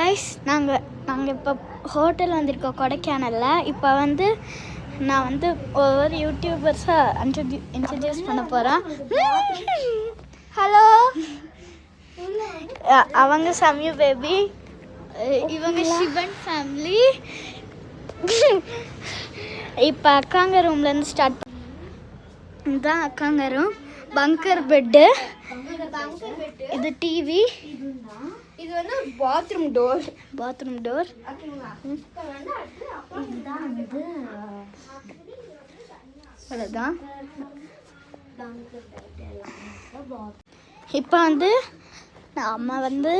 Guys நாங்கள் இப்போ hotel வந்திருக்கோம் கொடைக்கானலில். இப்போ வந்து நான் வந்து ஒவ்வொரு யூடியூபர்ஸாக இன்ட்ரடியூஸ் பண்ண போகிறேன். ஹலோ, அவங்க சம்யு பேபி, இவங்க சிவன் ஃபேமிலி. இப்போ அக்காங்க ரூம்லேருந்து ஸ்டார்ட் இதுதான் அக்காங்க ரூம். பங்கர் பெட்டு, இது டிவி, இது வந்து பாத்ரூம் டோர். அவ்வளோதான். இப்போ வந்து நம்ம வந்து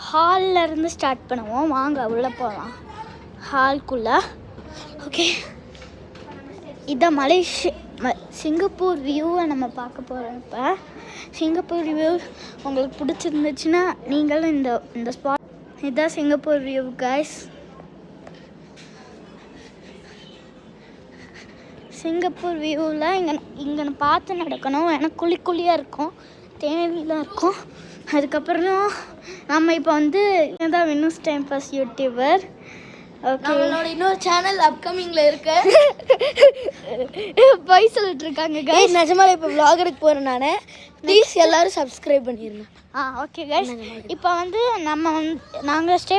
ஹாலில் இருந்து ஸ்டார்ட் பண்ணுவோம். வாங்க உள்ளே போகலாம் ஹால்குள்ளே. ஓகே, இதான் சிங்கப்பூர் வியூவை நம்ம பார்க்க போகிறோம். இப்போ சிங்கப்பூர் வியூ உங்களுக்கு பிடிச்சிருந்துச்சுன்னா நீங்களும் இந்த ஸ்பாட். இதுதான் சிங்கப்பூர் வியூ கைஸ். சிங்கப்பூர் வியூவில் இங்கே பார்த்து நடக்கணும். எனக்கு குழியாக இருக்கும், தேவையெல்லாம் இருக்கும். அதுக்கப்புறம் நம்ம இப்போ வந்து இதுதான் வினூஸ் டைம் பாஸ் யூடியூபர். ஓகே, நம்மளோட இன்னொரு சேனல் அப்கமிங்கில் இருக்கு. போய் சொல்லிட்டு இருக்காங்க கைஸ். நிஜமாலே இப்போ vlog-க்கு போகிறேன் நான். ப்ளீஸ் எல்லோரும் சப்ஸ்கிரைப் பண்ணிடுங்க. Okay guys. இப்போ வந்து நாங்கள் ஸ்டே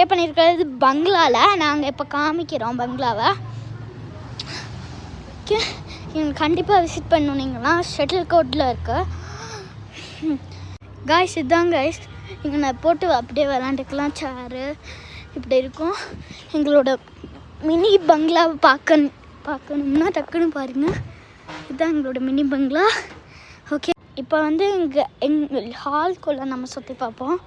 பண்ணியிருக்கிறது பங்களாவில். நாங்கள் இப்போ காமிக்கிறோம் பங்களாவை. ஓகே, நீங்கள் கண்டிப்பாக விசிட் பண்ணணுன்னீங்கன்னா ஷட்டில் கோர்ட்டில் இருக்கு கைஸ். இதுதான் கைஸ், இங்கே நான் போட்டு அப்படியே விளாண்டுக்கலாம். சேரு இப்படி இருக்கும். எங்களோட மினி பங்களாவை பார்க்கணும்னா டக்குன்னு பாருங்கள். இதுதான் எங்களோட மினி பங்களா. ஓகே, இப்போ வந்து எங்கள் ஹால்குள்ளே நம்ம சுற்றி பார்ப்போம்.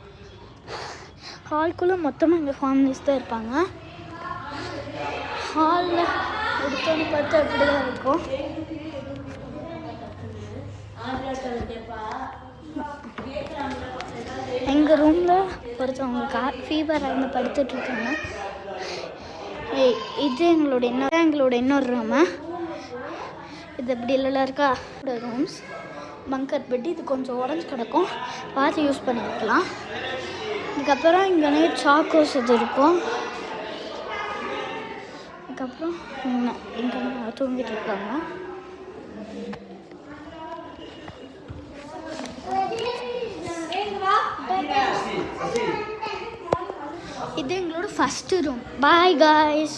ஹால்குள்ளே மொத்தமாக எங்கள் ஃபேமிலிஸ் தான் இருப்பாங்க. ஹாலில் எடுத்தோன்னு பார்த்தா அப்படி தான் இருக்கும். எங்கள் ரூமில் ஒருத்தவங்க ஃபீவர் ஆகி படுத்துட்ருக்காங்க. இது எங்களோட இன்னொரு ரூமு. இது இப்படி இல்லைலாம் இருக்கா ரூம்ஸ். பங்கர் பெட், இது கொஞ்சம் உடஞ்சி கிடக்கும், பார்த்து யூஸ் பண்ணிக்கலாம். இதுக்கப்புறம் இங்கே சாக்கோஸ் இது இருக்கும். அதுக்கப்புறம் இங்கே தூங்கிட்டு இருக்காங்க. இது எங்களோட ஃபஸ்ட்டு ரூம். Bye guys.